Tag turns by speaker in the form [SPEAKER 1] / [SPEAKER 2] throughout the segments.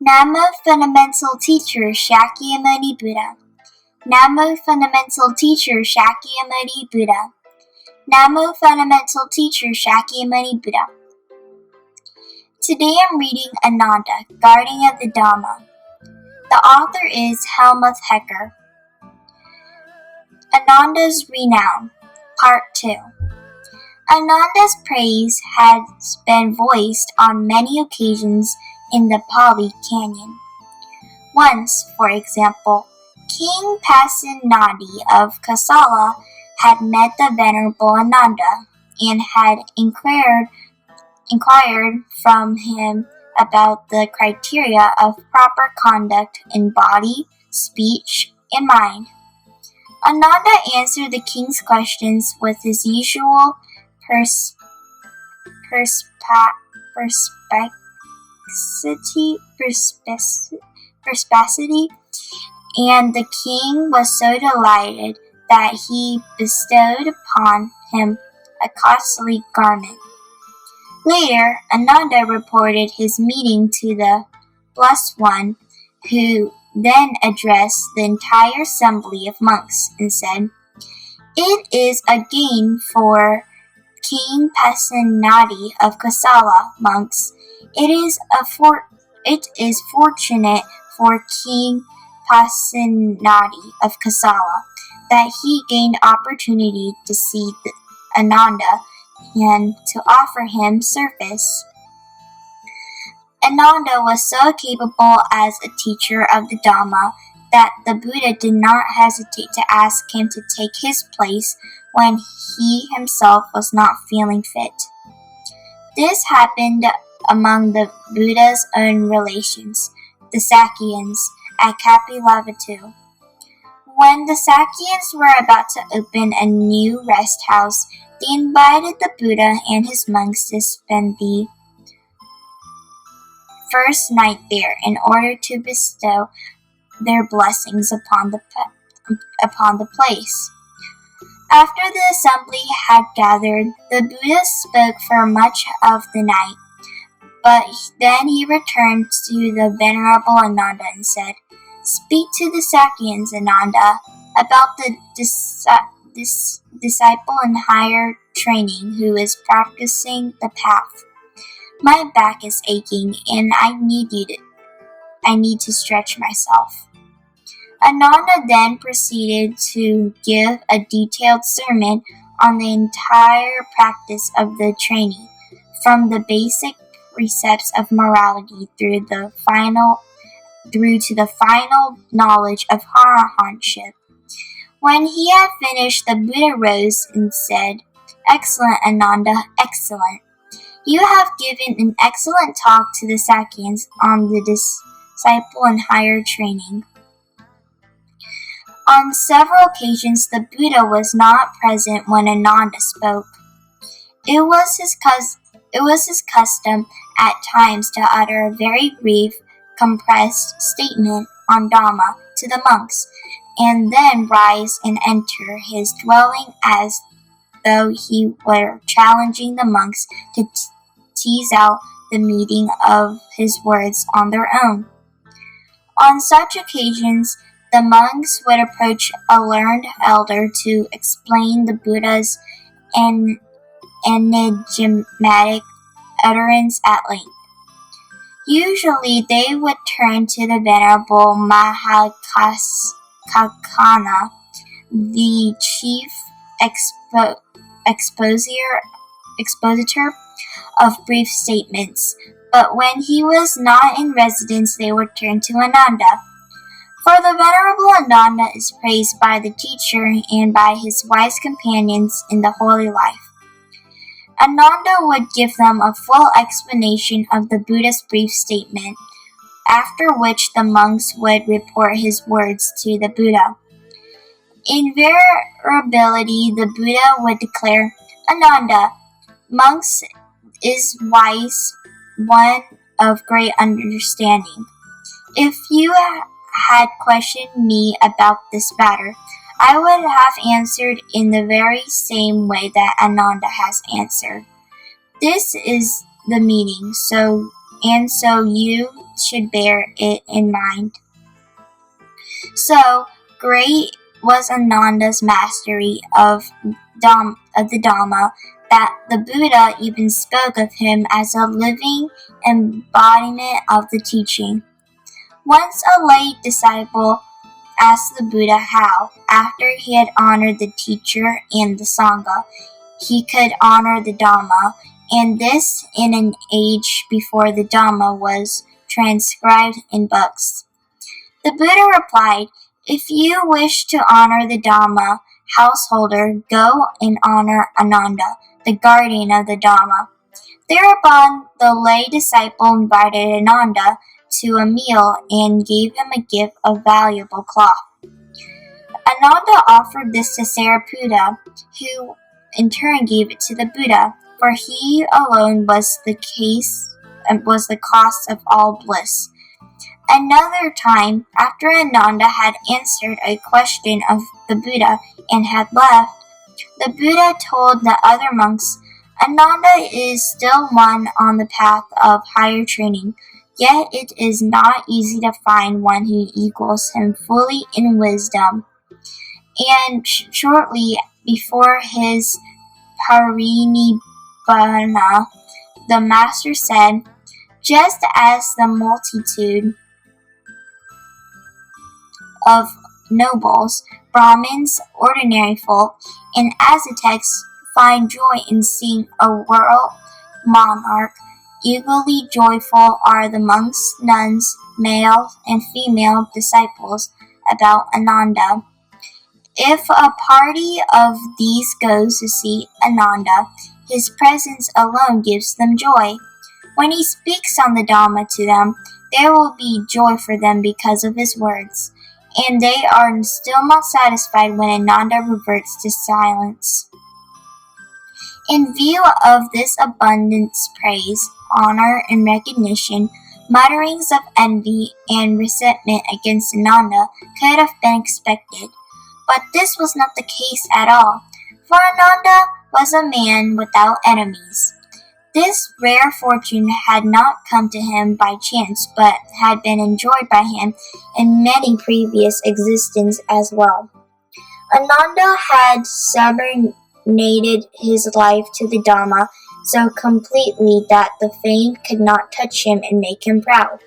[SPEAKER 1] Namo Fundamental Teacher Shakyamuni Buddha. Namo Fundamental Teacher Shakyamuni Buddha. Namo Fundamental Teacher Shakyamuni Buddha. Today I'm reading Ananda, Guardian of the Dhamma. The author is Helmuth Hecker. Ananda's Renown, Part 2. Ananda's praise has been voiced on many occasions in the Pali Canyon. Once, for example, King Pasenadi of Kosala had met the Venerable Ananda and had inquired from him about the criteria of proper conduct in body, speech, and mind. Ananda answered the king's questions with his usual perspicacity, and the king was so delighted that he bestowed upon him a costly garment. Later, Ananda reported his meeting to the Blessed One, who then addressed the entire assembly of monks and said, "It is a gain for King Pasenadi of Kosala, monks. It is fortunate for King Pasenadi of Kosala that he gained opportunity to see Ananda and to offer him service." Ananda was so capable as a teacher of the Dhamma that the Buddha did not hesitate to ask him to take his place when he himself was not feeling fit. This happened among the Buddha's own relations, the Sakyans, at Kapilavatthu. When the Sakyans were about to open a new rest house, they invited the Buddha and his monks to spend the first night there in order to bestow their blessings upon the place. After the assembly had gathered, the Buddha spoke for much of the night, but then he returned to the Venerable Ananda and said, "Speak to the Sakyans, Ananda, about the disciple in higher training who is practicing the path. My back is aching and I need to stretch myself." Ananda then proceeded to give a detailed sermon on the entire practice of the training, from the basic precepts of morality through to the final knowledge of arahantship. When he had finished, the Buddha rose and said, "Excellent, Ananda, excellent. You have given an excellent talk to the Sakyans on the disciple in higher training." On several occasions, the Buddha was not present when Ananda spoke. It was his custom at times to utter a very brief, compressed statement on Dhamma to the monks, and then rise and enter his dwelling as though he were challenging the monks to tease out the meaning of his words on their own. On such occasions, the monks would approach a learned elder to explain the Buddha's enigmatic utterance at length. Usually they would turn to the Venerable Mahakaccana, the chief expositor of brief statements, but when he was not in residence they would turn to Ananda. For the Venerable Ananda is praised by the teacher and by his wise companions in the holy life. Ananda would give them a full explanation of the Buddha's brief statement, after which the monks would report his words to the Buddha. Invariably, the Buddha would declare, "Ananda, monks is wise, one of great understanding. If you had questioned me about this matter, I would have answered in the very same way that Ananda has answered. This is the meaning, so and so you should bear it in mind. So great was Ananda's mastery of the Dhamma that the Buddha even spoke of him as a living embodiment of the teaching. Once a lay disciple asked the Buddha how, after he had honored the teacher and the Sangha, he could honor the Dhamma, and this in an age before the Dhamma was transcribed in books. The Buddha replied, "If you wish to honor the Dhamma householder, go and honor Ananda, the guardian of the Dhamma." Thereupon the lay disciple invited Ananda to a meal and gave him a gift of valuable cloth. Ananda offered this to Sariputta, who in turn gave it to the Buddha, for he alone was the cost of all bliss. Another time, after Ananda had answered a question of the Buddha and had left, the Buddha told the other monks, "Ananda is still one on the path of higher training, yet it is not easy to find one who equals him fully in wisdom." And shortly before his parinibbana, the Master said, "Just as the multitude of nobles, Brahmins, ordinary folk, and ascetics find joy in seeing a world monarch, equally joyful are the monks, nuns, male and female disciples about Ananda. If a party of these goes to see Ananda, his presence alone gives them joy. When he speaks on the Dhamma to them, there will be joy for them because of his words, and they are still not satisfied when Ananda reverts to silence." In view of this abundant praise, honor, and recognition, mutterings of envy and resentment against Ananda could have been expected. But this was not the case at all, for Ananda was a man without enemies. This rare fortune had not come to him by chance, but had been enjoyed by him in many previous existences as well. Ananda had subordinated his life to the Dhamma so completely that the fame could not touch him and make him proud.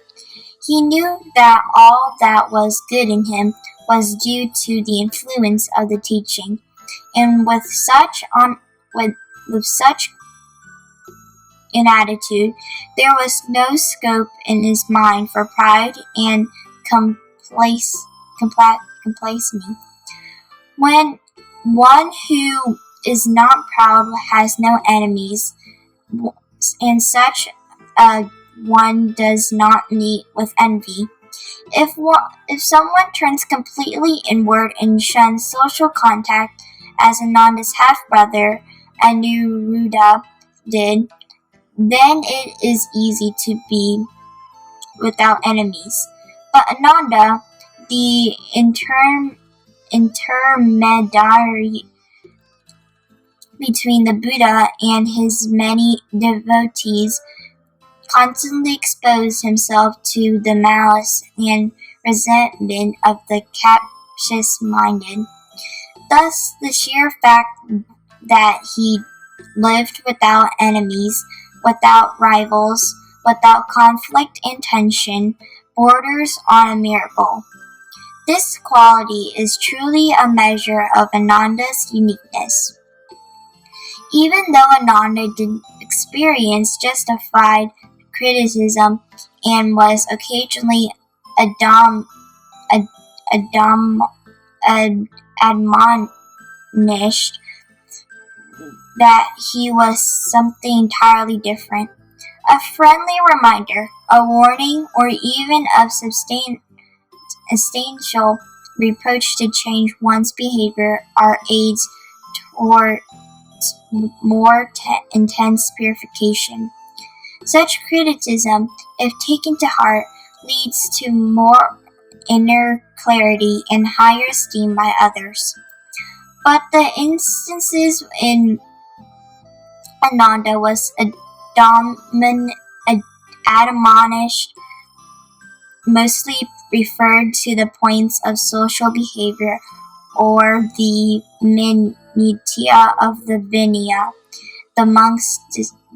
[SPEAKER 1] He knew that all that was good in him was due to the influence of the teaching, and with such an attitude, there was no scope in his mind for pride and complacency. When one who is not proud has no enemies, and such a one does not meet with envy. If someone turns completely inward and shuns social contact, as Ananda's half-brother Anuruddha did, then it is easy to be without enemies. But Ananda, the intermediary between the Buddha and his many devotees, constantly exposed himself to the malice and resentment of the captious-minded. Thus, the sheer fact that he lived without enemies, without rivals, without conflict and tension, borders on a miracle. This quality is truly a measure of Ananda's uniqueness. Even though Ananda did experience justified criticism and was occasionally admonished that he was something entirely different, a friendly reminder, a warning, or even a substantial reproach to change one's behavior are aids towards more intense purification. Such criticism, if taken to heart, leads to more inner clarity and higher esteem by others. But the instances in Ananda was admonished mostly referred to the points of social behavior or the minutiae of the vinaya, the monks'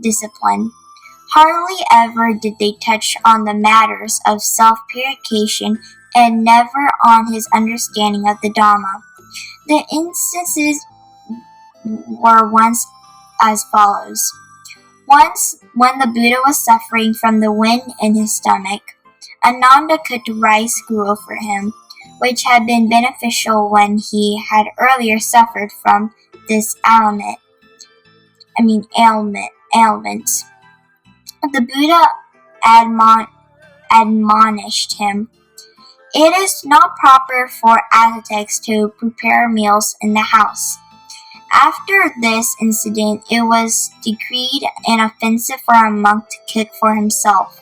[SPEAKER 1] discipline. Hardly ever did they touch on the matters of self-purification and never on his understanding of the Dhamma. The instances were once as follows. Once, when the Buddha was suffering from the wind in his stomach, Ananda cooked rice gruel for him, which had been beneficial when he had earlier suffered from this ailment. The Buddha admonished him, "It is not proper for ascetics to prepare meals in the house." After this incident, it was decreed inoffensive for a monk to cook for himself.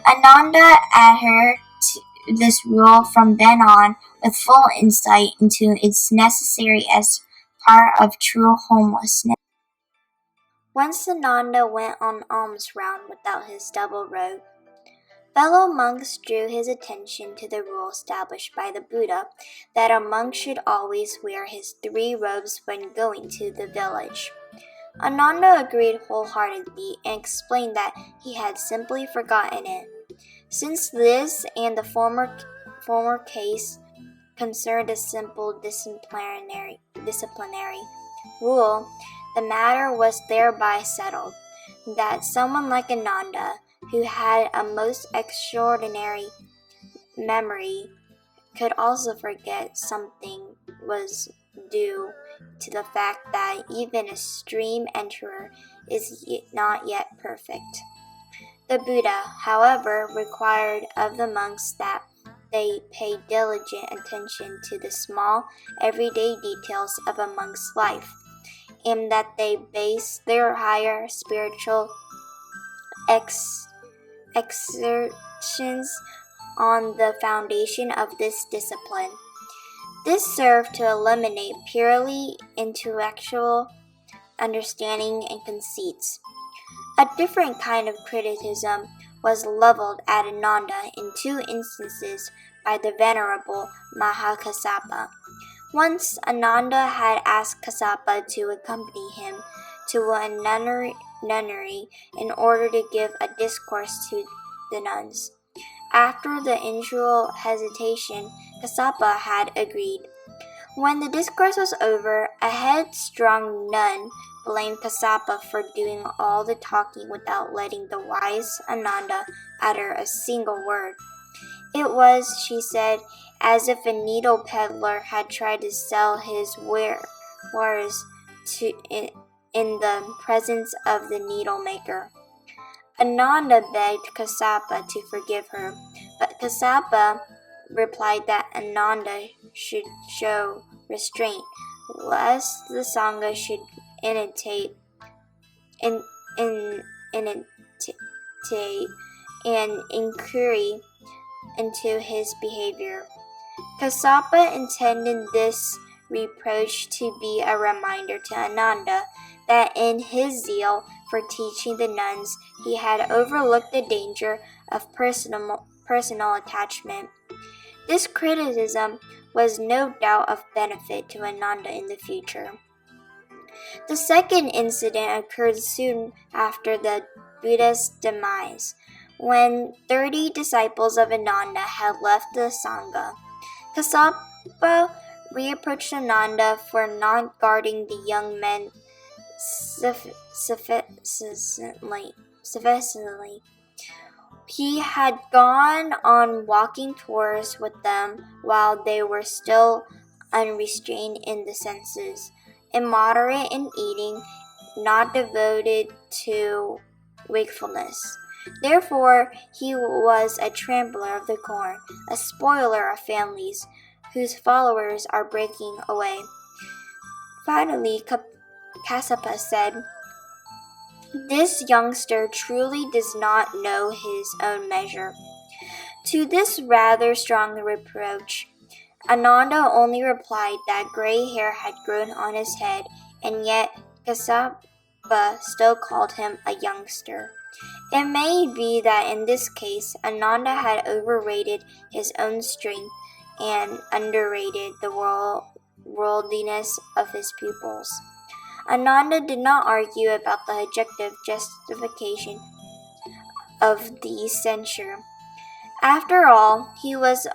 [SPEAKER 1] Ananda adhered to this rule from then on with full insight into its necessary as part of true homelessness. Once Ananda went on alms round without his double robe. Fellow monks drew his attention to the rule established by the Buddha that a monk should always wear his 3 robes when going to the village. Ananda agreed wholeheartedly and explained that he had simply forgotten it. Since this and the former case concerned a simple disciplinary rule, the matter was thereby settled, that someone like Ananda, who had a most extraordinary memory, could also forget something was due to the fact that even a stream enterer is not yet perfect. The Buddha, however, required of the monks that they pay diligent attention to the small, everyday details of a monk's life, and that they base their higher spiritual exertions on the foundation of this discipline. This served to eliminate purely intellectual understanding and conceits. A different kind of criticism was leveled at Ananda in 2 instances by the Venerable Mahakassapa. Once Ananda had asked Kassapa to accompany him to a nunnery in order to give a discourse to the nuns. After the initial hesitation, Kassapa had agreed. When the discourse was over, a headstrong nun blamed Kassapa for doing all the talking without letting the wise Ananda utter a single word. It was, she said, as if a needle peddler had tried to sell his wares in the presence of the needle maker. Ananda begged Kassapa to forgive her, but Kassapa replied that Ananda should show restraint, lest the Sangha should imitate an inquiry into his behavior. Kassapa intended this reproach to be a reminder to Ananda that in his zeal for teaching the nuns, he had overlooked the danger of personal attachment. This criticism was no doubt of benefit to Ananda in the future. The second incident occurred soon after the Buddha's demise, when 30 disciples of Ananda had left the Sangha. Kassapa reproached Ananda for not guarding the young men sufficiently. He had gone on walking tours with them while they were still unrestrained in the senses, immoderate in eating, not devoted to wakefulness. Therefore, he was a trampler of the corn, a spoiler of families, whose followers are breaking away. Finally, Kassapa said, "This youngster truly does not know his own measure." To this rather strong reproach, Ananda only replied that gray hair had grown on his head, and yet Kassapa still called him a youngster. It may be that in this case, Ananda had overrated his own strength and underrated the worldliness of his pupils. Ananda did not argue about the objective justification of the censure. After all, he was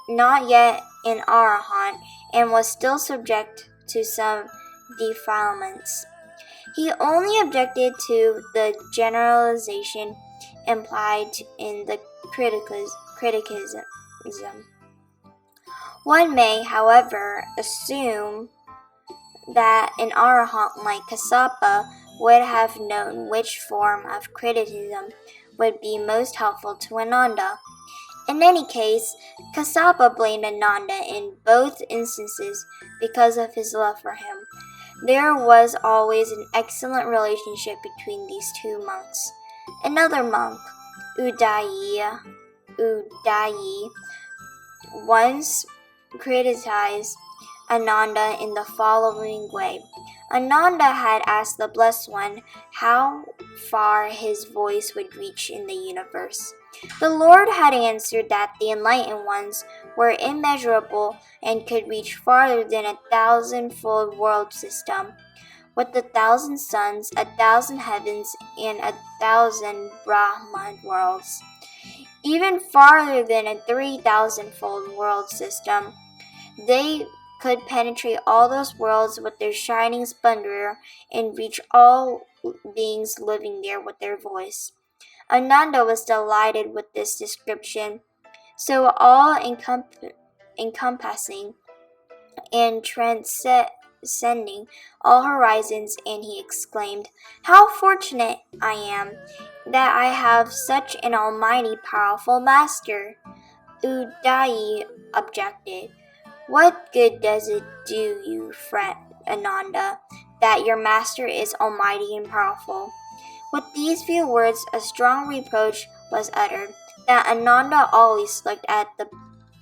[SPEAKER 1] not yet an arahant and was still subject to some defilements. He only objected to the generalization implied in the criticism. One may, however, assume that an arahant like Kassapa would have known which form of criticism would be most helpful to Ananda. In any case, Kassapa blamed Ananda in both instances because of his love for him. There was always an excellent relationship between these two monks. Another monk, Udayi, once criticized Ananda in the following way. Ananda had asked the Blessed One how far his voice would reach in the universe. The Lord had answered that the enlightened ones were immeasurable and could reach farther than 1,000-fold world system, with 1,000 suns, 1,000 heavens, and 1,000 Brahman worlds. Even farther than a 3,000-fold world system, they could penetrate all those worlds with their shining splendor and reach all beings living there with their voice. Ananda was delighted with this description, so all-encompassing and transcending all horizons, and he exclaimed, "How fortunate I am that I have such an almighty, powerful master!" Udayi objected, "What good does it do you, friend Ananda, that your master is almighty and powerful?" With these few words, a strong reproach was uttered that Ananda always looked at the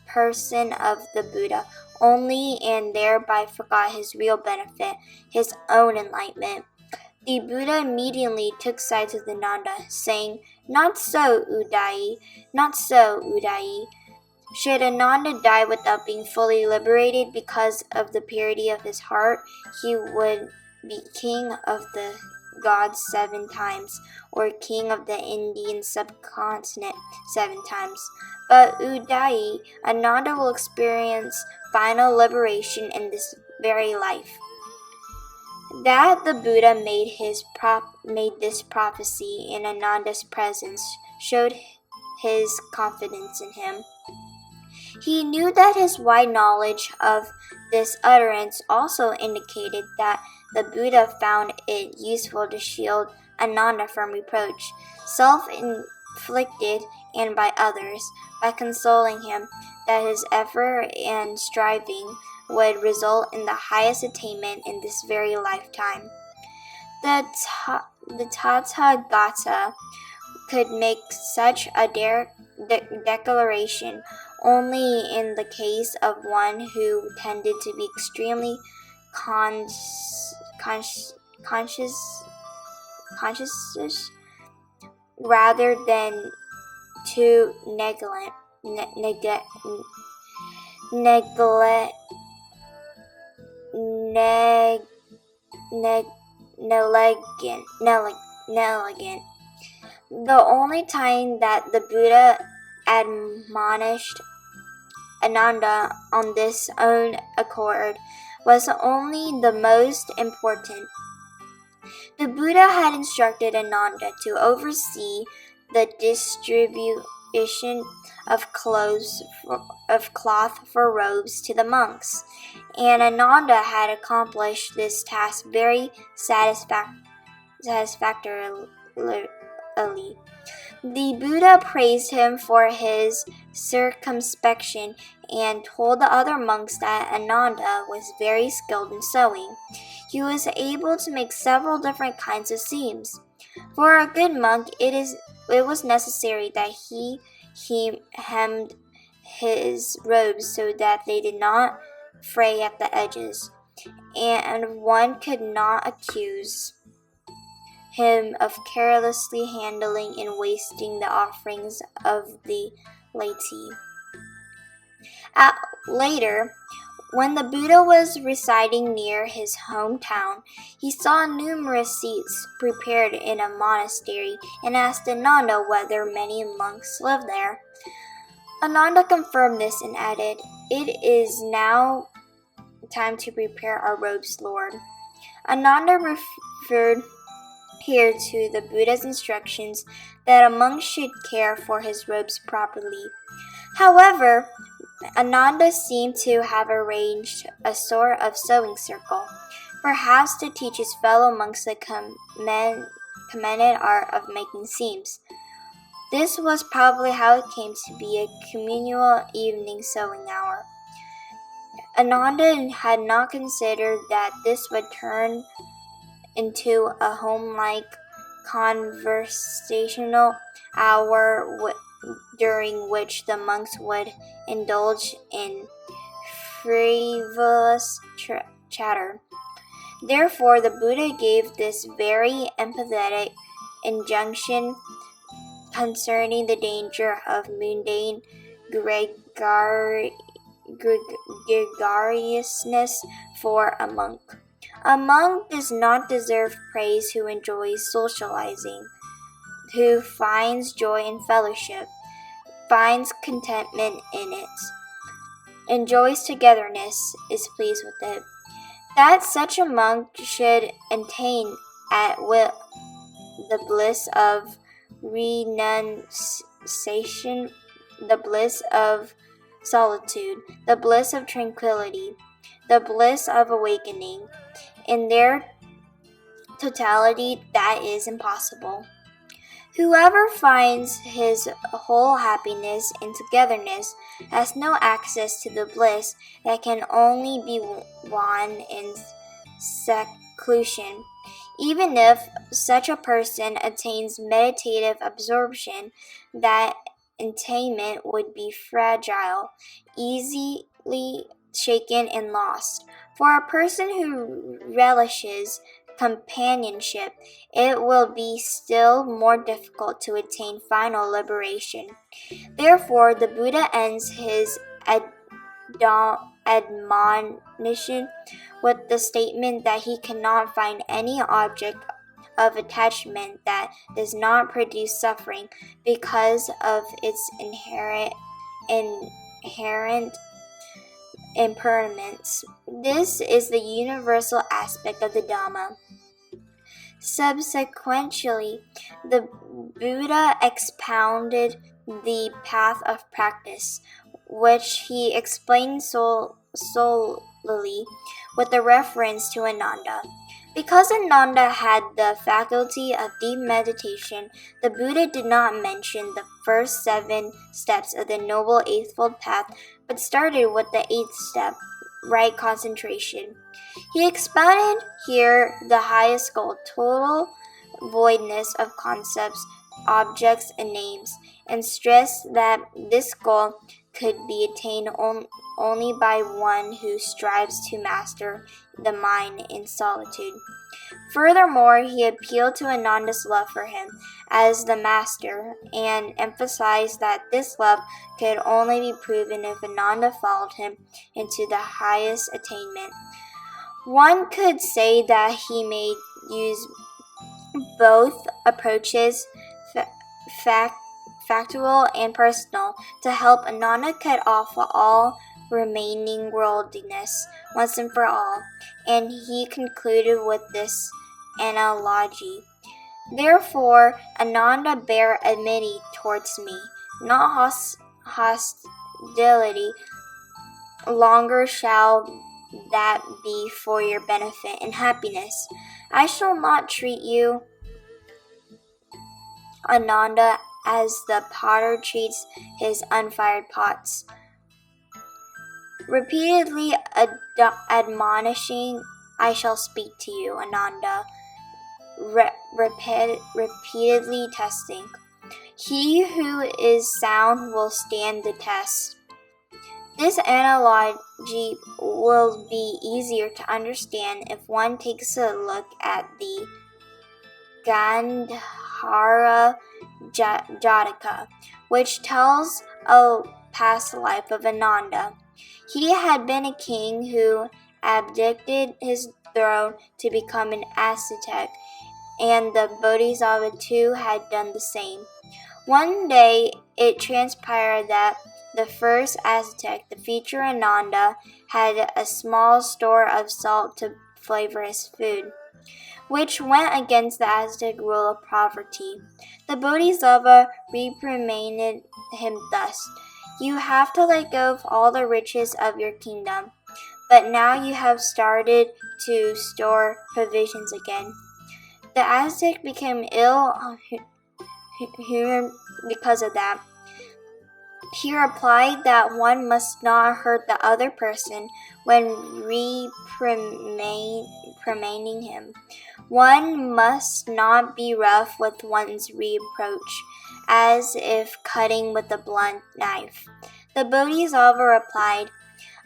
[SPEAKER 1] person of the Buddha only and thereby forgot his real benefit, his own enlightenment. The Buddha immediately took sides with Ananda, saying, "Not so, Udayi, not so, Udayi. Should Ananda die without being fully liberated because of the purity of his heart, he would be king of the gods 7 times, or king of the Indian subcontinent 7 times. But Udayi, Ananda will experience final liberation in this very life." That the Buddha made this prophecy in Ananda's presence showed his confidence in him. He knew that his wide knowledge of this utterance also indicated that the Buddha found it useful to shield Ananda from reproach, self-inflicted and by others, by consoling him that his effort and striving would result in the highest attainment in this very lifetime. The Tathagata could make such a declaration only in the case of one who tended to be extremely conscious rather than too negligent. The only time that the Buddha admonished Ananda on this own accord was only the most important. The Buddha had instructed Ananda to oversee the distribution of cloth for robes to the monks, and Ananda had accomplished this task very satisfactorily. The Buddha praised him for his circumspection and told the other monks that Ananda was very skilled in sewing. He was able to make several different kinds of seams. For a good monk, it was necessary that he hemmed his robes so that they did not fray at the edges, and one could not accuse him of carelessly handling and wasting the offerings of the laity. Later, when the Buddha was residing near his hometown, he saw numerous seats prepared in a monastery and asked Ananda whether many monks lived there. Ananda confirmed this and added, "It is now time to prepare our robes, Lord." Ananda referred here to the Buddha's instructions that a monk should care for his robes properly. However, Ananda seemed to have arranged a sort of sewing circle, perhaps to teach his fellow monks the commended art of making seams. This was probably how it came to be a communal evening sewing hour. Ananda had not considered that this would turn into a home-like conversational hour during which the monks would indulge in frivolous chatter. Therefore, the Buddha gave this very emphatic injunction concerning the danger of mundane gregariousness for a monk. A monk does not deserve praise who enjoys socializing, who finds joy in fellowship, finds contentment in it, enjoys togetherness, is pleased with it. That such a monk should attain at will the bliss of renunciation, the bliss of solitude, the bliss of tranquility, the bliss of awakening. In their totality, that is impossible. Whoever finds his whole happiness in togetherness has no access to the bliss that can only be won in seclusion. Even if such a person attains meditative absorption, that attainment would be fragile, easily shaken and lost. For a person who relishes companionship, it will be still more difficult to attain final liberation. Therefore, the Buddha ends his admonition with the statement that he cannot find any object of attachment that does not produce suffering because of its inherent impermanence. This is the universal aspect of the Dhamma. Subsequently, the Buddha expounded the path of practice, which he explained solely with a reference to Ananda. Because Ananda had the faculty of deep meditation, the Buddha did not mention the first 7 steps of the Noble Eightfold Path, but started with the 8th step, right concentration. He expounded here the highest goal, total voidness of concepts, objects, and names, and stressed that this goal could be attained only by one who strives to master the mind in solitude. Furthermore, he appealed to Ananda's love for him as the master and emphasized that this love could only be proven if Ananda followed him into the highest attainment. One could say that he made use both approaches, factual and personal, to help Ananda cut off all remaining worldliness once and for all, and he concluded with this analogy. Therefore, Ananda, bear enmity towards me, not hostility. Longer shall that be for your benefit and happiness. I shall not treat you, Ananda, as the potter treats his unfired pots. Repeatedly admonishing, I shall speak to you, Ananda, repeatedly testing. He who is sound will stand the test. This analogy will be easier to understand if one takes a look at the Gandhara Jataka, which tells a past life of Ananda. He had been a king who abdicated his throne to become an ascetic, and the Bodhisattva too had done the same. One day it transpired that the first ascetic, the future Ananda, had a small store of salt to flavor his food, which went against the ascetic rule of poverty. The Bodhisattva reprimanded him thus: "You have to let go of all the riches of your kingdom, but now you have started to store provisions again." The ascetic became ill-humored because of that. He replied that one must not hurt the other person when reprimanding him. One must not be rough with one's reproach, as if cutting with a blunt knife. The Bodhisattva replied,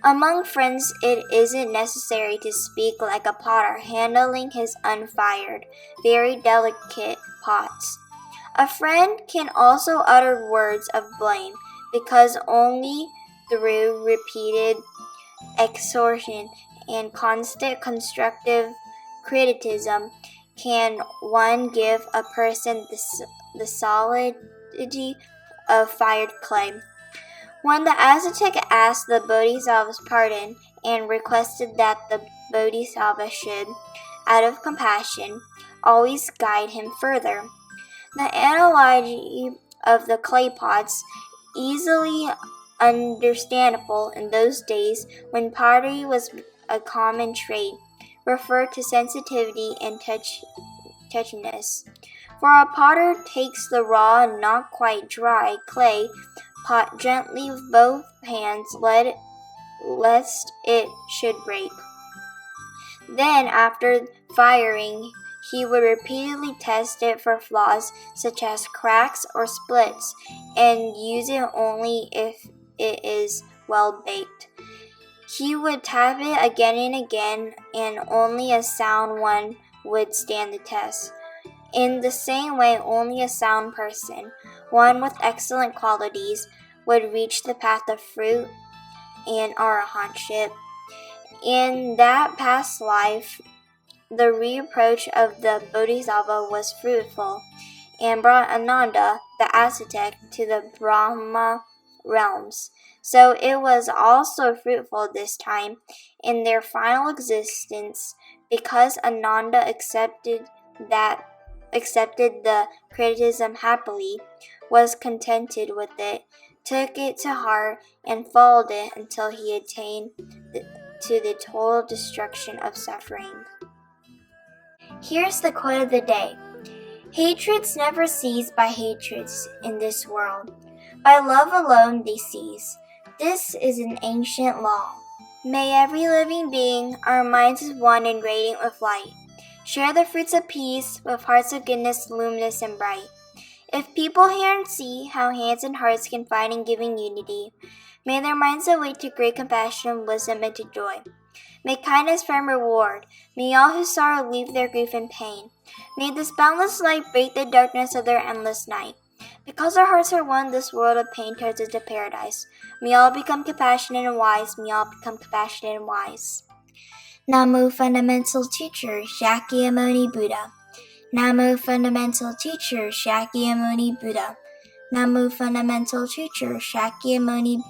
[SPEAKER 1] "Among friends it isn't necessary to speak like a potter handling his unfired, very delicate pots. A friend can also utter words of blame, because only through repeated exhortation and constant constructive criticism can one give a person the solidity of fired clay." When the ascetic asked the Bodhisattva's pardon and requested that the Bodhisattva should, out of compassion, always guide him further. The analogy of the clay pots, easily understandable in those days when pottery was a common trade, referred to sensitivity and touchiness. For a potter takes the raw, not quite dry clay pot gently with both hands, lest it should break. Then, after firing, he would repeatedly test it for flaws such as cracks or splits, and use it only if it is well baked. He would tap it again and again, and only a sound one would stand the test. In the same way, only a sound person, one with excellent qualities, would reach the path of fruit and arahantship. In that past life, the reproach of the Bodhisattva was fruitful, and brought Ananda, the ascetic, to the Brahma realms. So it was also fruitful this time in their final existence, because Ananda accepted the criticism happily, was contented with it, took it to heart, and followed it until he attained to the total destruction of suffering. Here's the quote of the day. Hatreds never cease by hatreds in this world. By love alone they cease. This is an ancient law. May every living being, our minds as one and radiant with light, share the fruits of peace with hearts of goodness luminous and bright. If people hear and see how hands and hearts can find in giving unity, may their minds awake to great compassion, wisdom, and to joy. May kindness firm reward. May all who sorrow leave their grief and pain. May this boundless light break the darkness of their endless night. Because our hearts are one, this world of pain turns into paradise. May all become compassionate and wise. May all become compassionate and wise. Namo Fundamental Teacher Shakyamuni Buddha. Namo Fundamental Teacher Shakyamuni Buddha. Namo Fundamental Teacher Shakyamuni